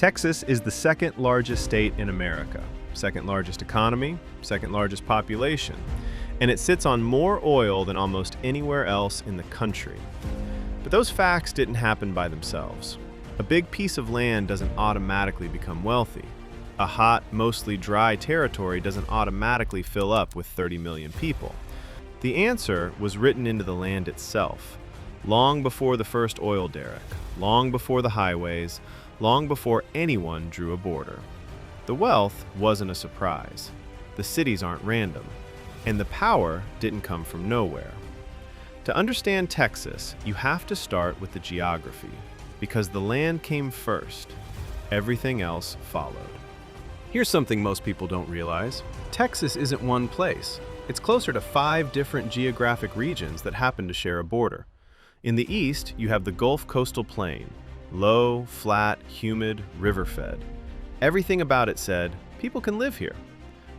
Texas is the second largest state in America, second largest economy, second largest population, and it sits on more oil than almost anywhere else in the country. But those facts didn't happen by themselves. A big piece of land doesn't automatically become wealthy. A hot, mostly dry territory doesn't automatically fill up with 30 million people. The answer was written into the land itself, long before the first oil derrick, long before the highways, long before anyone drew a border. The wealth wasn't a surprise. The cities aren't random. And the power didn't come from nowhere. To understand Texas, you have to start with the geography, because the land came first. Everything else followed. Here's something most people don't realize. Texas isn't one place. It's closer to 5 different geographic regions that happen to share a border. In the east, you have the Gulf Coastal Plain, low, flat, humid, river-fed. Everything about it said, people can live here.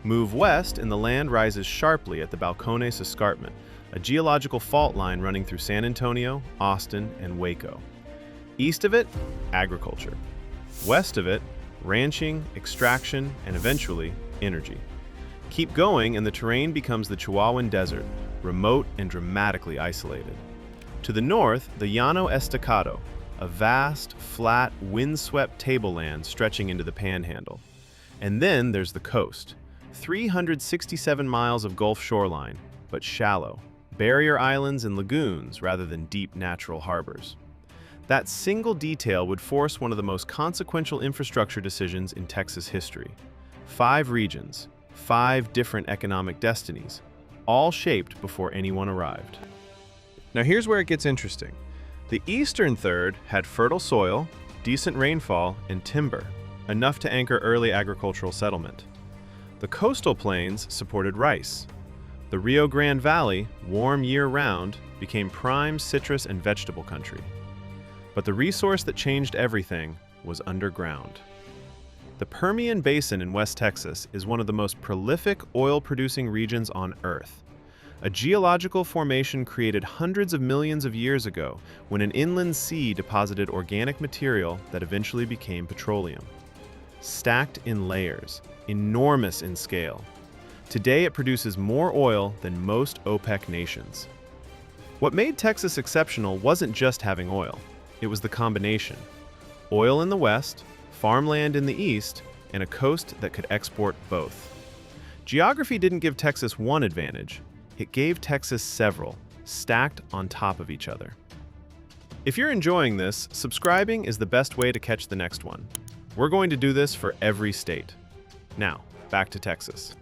Move west and the land rises sharply at the Balcones Escarpment, a geological fault line running through San Antonio, Austin, and Waco. East of it, agriculture. West of it, ranching, extraction, and eventually, energy. Keep going and the terrain becomes the Chihuahuan Desert, remote and dramatically isolated. To the north, the Llano Estacado, a vast, flat, windswept tableland stretching into the Panhandle. And then there's the coast, 367 miles of Gulf shoreline, but shallow, barrier islands and lagoons rather than deep natural harbors. That single detail would force one of the most consequential infrastructure decisions in Texas history. 5 regions, 5 different economic destinies, all shaped before anyone arrived. Now here's where it gets interesting. The eastern third had fertile soil, decent rainfall, and timber, enough to anchor early agricultural settlement. The coastal plains supported rice. The Rio Grande Valley, warm year-round, became prime citrus and vegetable country. But the resource that changed everything was underground. The Permian Basin in West Texas is one of the most prolific oil-producing regions on Earth. A geological formation created hundreds of millions of years ago when an inland sea deposited organic material that eventually became petroleum. Stacked in layers, enormous in scale. Today it produces more oil than most OPEC nations. What made Texas exceptional wasn't just having oil. It was the combination. Oil in the west, farmland in the east, and a coast that could export both. Geography didn't give Texas one advantage. It gave Texas several, stacked on top of each other. If you're enjoying this, subscribing is the best way to catch the next one. We're going to do this for every state. Now, back to Texas.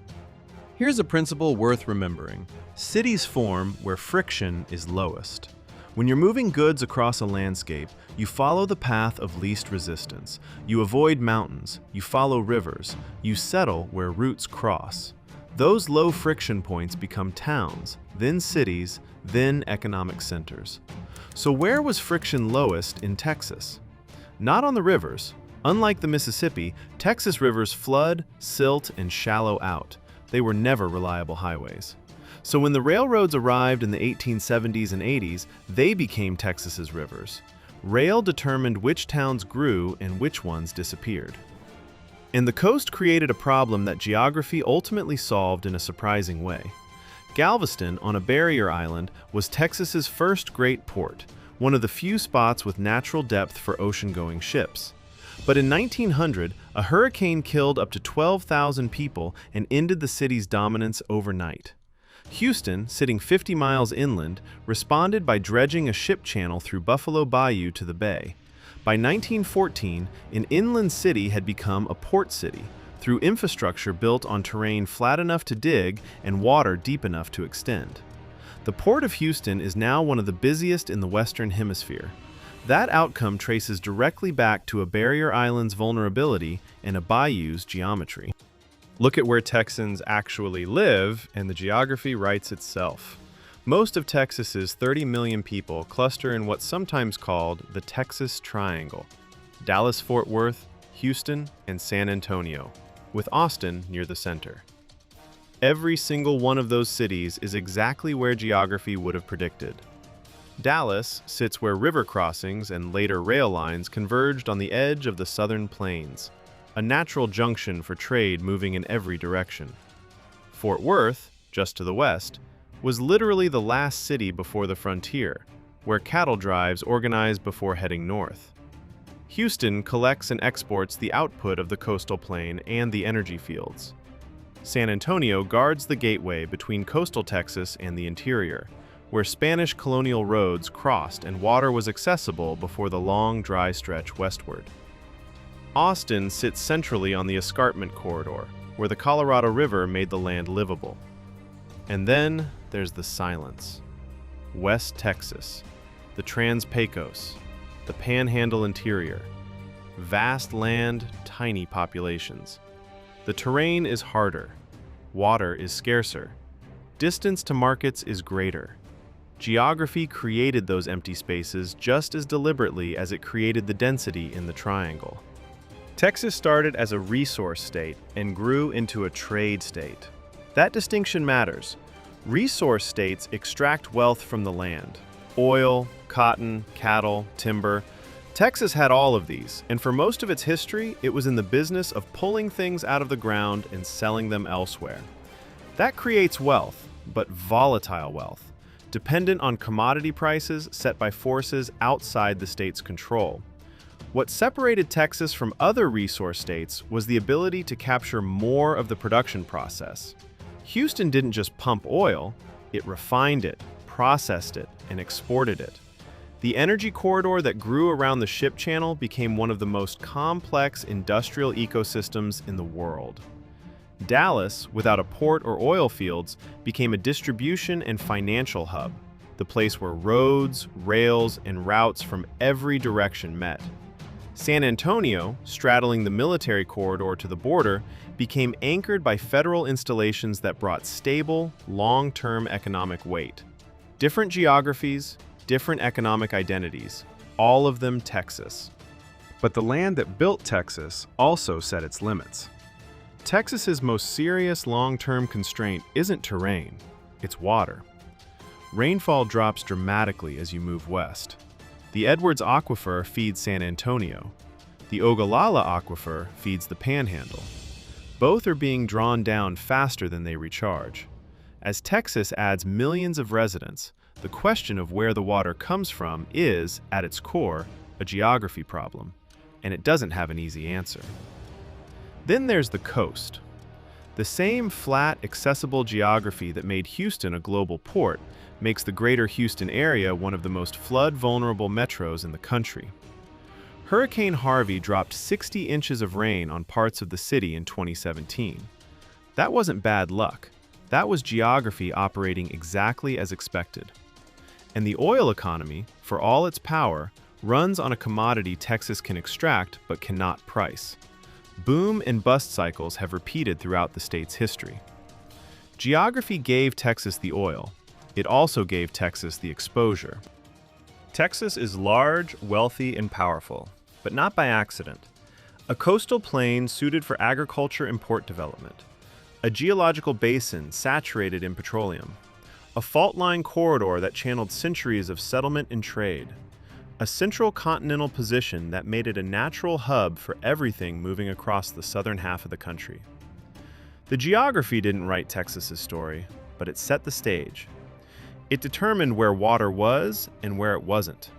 Here's a principle worth remembering. Cities form where friction is lowest. When you're moving goods across a landscape, you follow the path of least resistance. You avoid mountains, you follow rivers, you settle where routes cross. Those low friction points become towns, then cities, then economic centers. So where was friction lowest in Texas? Not on the rivers. Unlike the Mississippi, Texas rivers flood, silt, and shallow out. They were never reliable highways. So when the railroads arrived in the 1870s and 80s, they became Texas's rivers. Rail determined which towns grew and which ones disappeared. And the coast created a problem that geography ultimately solved in a surprising way. Galveston, on a barrier island, was Texas's first great port, one of the few spots with natural depth for ocean-going ships. But in 1900, a hurricane killed up to 12,000 people and ended the city's dominance overnight. Houston, sitting 50 miles inland, responded by dredging a ship channel through Buffalo Bayou to the bay. By 1914, an inland city had become a port city through infrastructure built on terrain flat enough to dig and water deep enough to extend. The Port of Houston is now one of the busiest in the Western Hemisphere. That outcome traces directly back to a barrier island's vulnerability and a bayou's geometry. Look at where Texans actually live, and the geography writes itself. Most of Texas's 30 million people cluster in what's sometimes called the Texas Triangle: Dallas-Fort Worth, Houston, and San Antonio, with Austin near the center. Every single one of those cities is exactly where geography would have predicted. Dallas sits where river crossings and later rail lines converged on the edge of the southern plains, a natural junction for trade moving in every direction. Fort Worth, just to the west, was literally the last city before the frontier, where cattle drives organized before heading north. Houston collects and exports the output of the coastal plain and the energy fields. San Antonio guards the gateway between coastal Texas and the interior, where Spanish colonial roads crossed and water was accessible before the long, dry stretch westward. Austin sits centrally on the escarpment corridor, where the Colorado River made the land livable. And then there's the silence. West Texas, the Trans-Pecos, the Panhandle interior. Vast land, tiny populations. The terrain is harder. Water is scarcer. Distance to markets is greater. Geography created those empty spaces just as deliberately as it created the density in the triangle. Texas started as a resource state and grew into a trade state. That distinction matters. Resource states extract wealth from the land. Oil, cotton, cattle, timber. Texas had all of these, and for most of its history, it was in the business of pulling things out of the ground and selling them elsewhere. That creates wealth, but volatile wealth, dependent on commodity prices set by forces outside the state's control. What separated Texas from other resource states was the ability to capture more of the production process. Houston didn't just pump oil, it refined it, processed it, and exported it. The energy corridor that grew around the ship channel became one of the most complex industrial ecosystems in the world. Dallas, without a port or oil fields, became a distribution and financial hub, the place where roads, rails, and routes from every direction met. San Antonio, straddling the military corridor to the border, became anchored by federal installations that brought stable, long-term economic weight. Different geographies, different economic identities, all of them Texas. But the land that built Texas also set its limits. Texas's most serious long-term constraint isn't terrain, it's water. Rainfall drops dramatically as you move west. The Edwards Aquifer feeds San Antonio. The Ogallala Aquifer feeds the Panhandle. Both are being drawn down faster than they recharge. As Texas adds millions of residents, the question of where the water comes from is, at its core, a geography problem, and it doesn't have an easy answer. Then there's the coast. The same flat, accessible geography that made Houston a global port makes the greater Houston area one of the most flood-vulnerable metros in the country. Hurricane Harvey dropped 60 inches of rain on parts of the city in 2017. That wasn't bad luck. That was geography operating exactly as expected. And the oil economy, for all its power, runs on a commodity Texas can extract but cannot price. Boom and bust cycles have repeated throughout the state's history. Geography gave Texas the oil. It also gave Texas the exposure. Texas is large, wealthy, and powerful, but not by accident. A coastal plain suited for agriculture and port development. A geological basin saturated in petroleum. A fault line corridor that channeled centuries of settlement and trade. A central continental position that made it a natural hub for everything moving across the southern half of the country. The geography didn't write Texas's story, but it set the stage. It determined where water was and where it wasn't,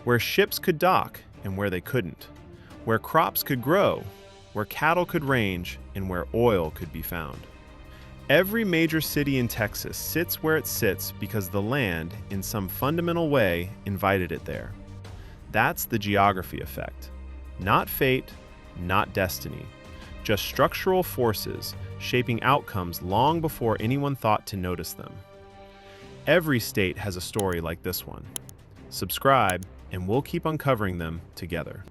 where ships could dock and where they couldn't, where crops could grow, where cattle could range, and where oil could be found. Every major city in Texas sits where it sits because the land, in some fundamental way, invited it there. That's the geography effect. Not fate, not destiny, just structural forces shaping outcomes long before anyone thought to notice them. Every state has a story like this one. Subscribe, and we'll keep uncovering them together.